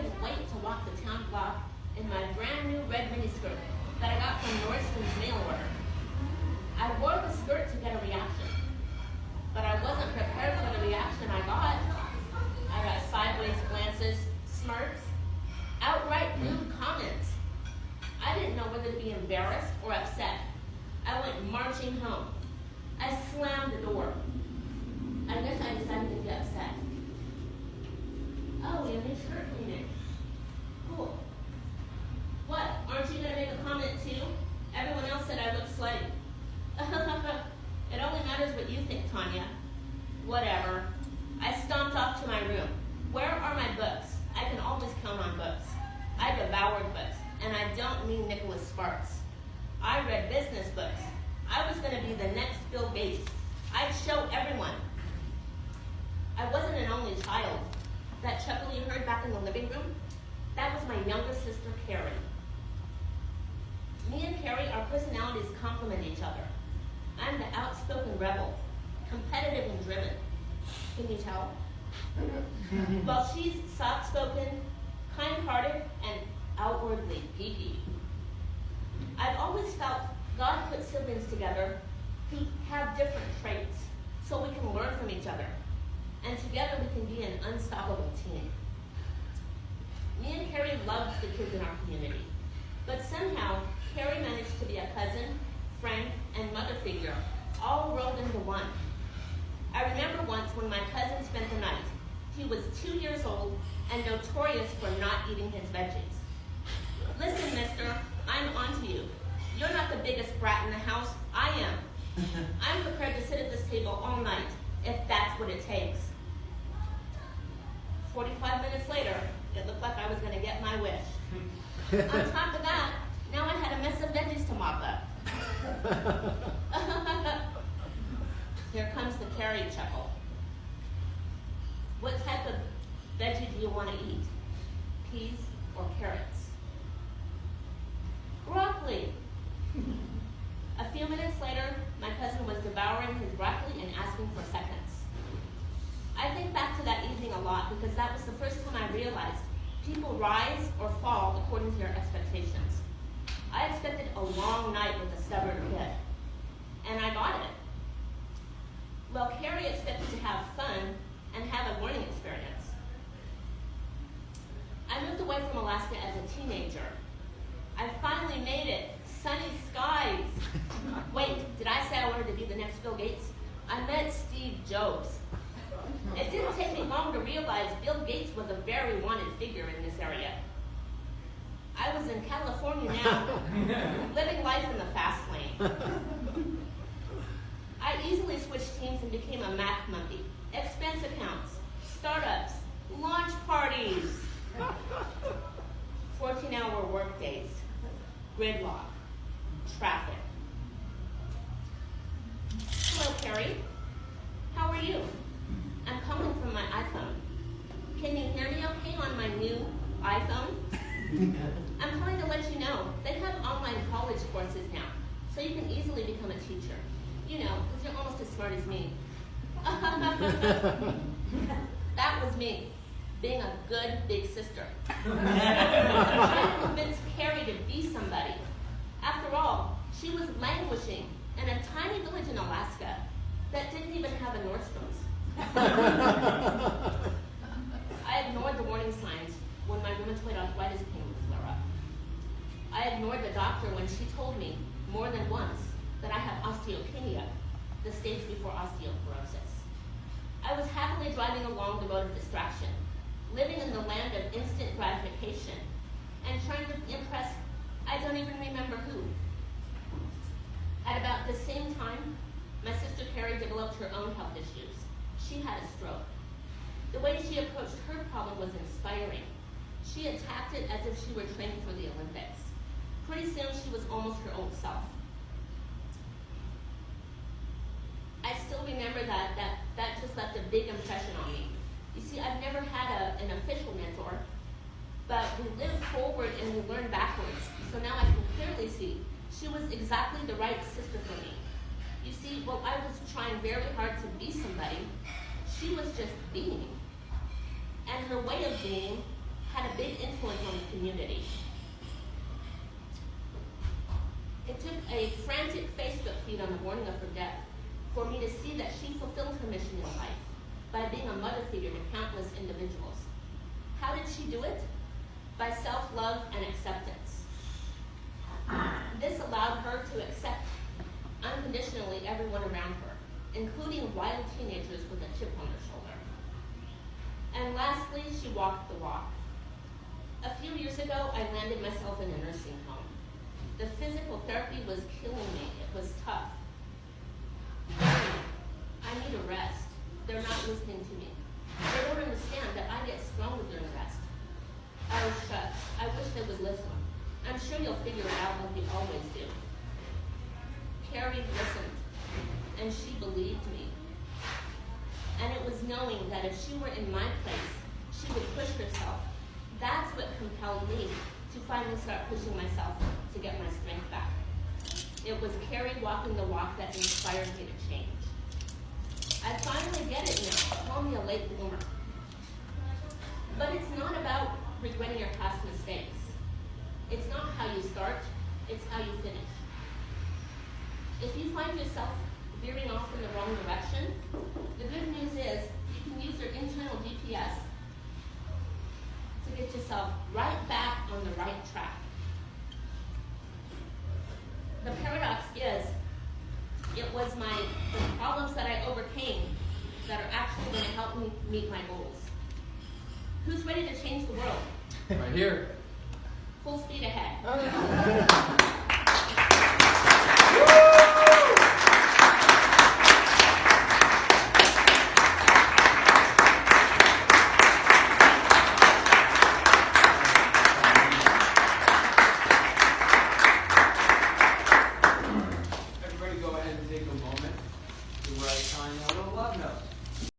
couldn't wait to walk the town block in my brand new red miniskirt that I got from Nordstrom's mail order. I wore the skirt to get a reaction, but I wasn't prepared for the reaction I got. I got sideways glances, smirks, outright rude comments. I didn't know whether to be embarrassed or upset. I went marching home. I slammed the door. I guess I decided to get upset. Oh, you need shirt cleaning. Cool. What, aren't you going to make a comment too? Everyone else said I looked slutty. It only matters what you think, Tanya. Whatever. I stomped off to my room. Where are my books? I can always count on books. I devoured books, and I don't mean Nicholas Sparks. I read business books. I was going to be the next Bill Gates. I'd show everyone. I wasn't an only child. That chuckle you heard back in the living room, that was my younger sister, Carrie. Me and Carrie, our personalities complement each other. I'm the outspoken rebel, competitive and driven. Can you tell? While she's soft-spoken, kind-hearted, and outwardly geeky. I've always felt God put siblings together who have different traits so we can learn from each other. And together we can be an unstoppable team. Me and Carrie loved the kids in our community, but somehow Carrie managed to be a cousin, friend, and mother figure, all rolled into one. I remember once when my cousin spent the night. He was 2 years old and notorious for not eating his veggies. Listen, mister, I'm onto you. You're not the biggest brat in the house, I am. I'm prepared to sit at this table all night, if that's what it takes. 45 minutes later, it looked like I was going to get my wish. On top of that, now I had a mess of veggies to mop up. Here comes the Carrie chuckle. What type of veggie do you want to eat? Peas or carrots? Broccoli. A few minutes later, my cousin was devouring his broccoli and asking for seconds. I think back to that evening a lot because that was the first time I realized people rise or fall according to their expectations. I expected a long night with a stubborn kid, and I got it. Well, Carrie expected to have fun and have a learning experience. I moved away from Alaska as a teenager. I finally made it. Sunny skies. Wait, did I say I wanted to be the next Bill Gates? I meant Steve Jobs. It didn't take me long to realize Bill Gates was a very wanted figure in this area. I was in California now, living life in the fast lane. I easily switched teams and became a Mac monkey. Expense accounts, startups, launch parties, 14-hour work days, gridlock, traffic. Hello, Carrie. How are you? I'm calling from my iPhone. Can you hear me okay on my new iPhone? I'm calling to let you know they have online college courses now, so you can easily become a teacher. You know, because you're almost as smart as me. That was me, being a good big sister. Trying to convince Carrie to be somebody. After all, she was languishing in a tiny village in Alaska that didn't even have a Nordstrom's. I ignored the warning signs when my rheumatoid arthritis pain would flare up. I ignored the doctor when she told me more than once that I have osteopenia, the stage before osteoporosis. I was happily driving along the road of distraction, living in the land of instant gratification, and trying to impress I don't even remember who. At about the same time, my sister Carrie developed her own health issues. She had a stroke. The way she approached her problem was inspiring. She attacked it as if she were training for the Olympics. Pretty soon, she was almost her old self. I still remember that just left a big impression on me. You see, I've never had an official mentor, but we lived forward and we learned backwards. So now I can clearly see she was exactly the right sister for me. You see, while I was trying very hard to be somebody, she was just being. And her way of being had a big influence on the community. It took a frantic Facebook feed on the morning of her death for me to see that she fulfilled her mission in life by being a mother figure to countless individuals. How did she do it? By self-love and acceptance. This allowed her to accept unconditionally everyone around her, including wild teenagers with a chip on their shoulder. And lastly, she walked the walk. A few years ago, I landed myself in a nursing home. The physical therapy was killing me. It was tough. I need a rest. They're not listening to me. They don't understand that I get stronger during rest. Oh, shucks. I wish they would listen. I'm sure you'll figure it out like you always do. Carrie listened, and she believed me. And it was knowing that if she were in my place, she would push herself. That's what compelled me to finally start pushing myself to get my strength back. It was Carrie walking the walk that inspired me to change. I finally get it now. Call me a late bloomer. But it's not about regretting your past mistakes. It's not how you start, it's how you finish. If you find yourself veering off in the wrong direction, the good news is you can use your internal GPS to get yourself right back on the right track. The paradox is, it was the problems that I overcame that are actually going to help me meet my goals. Who's ready to change the world? Right here. Full speed ahead.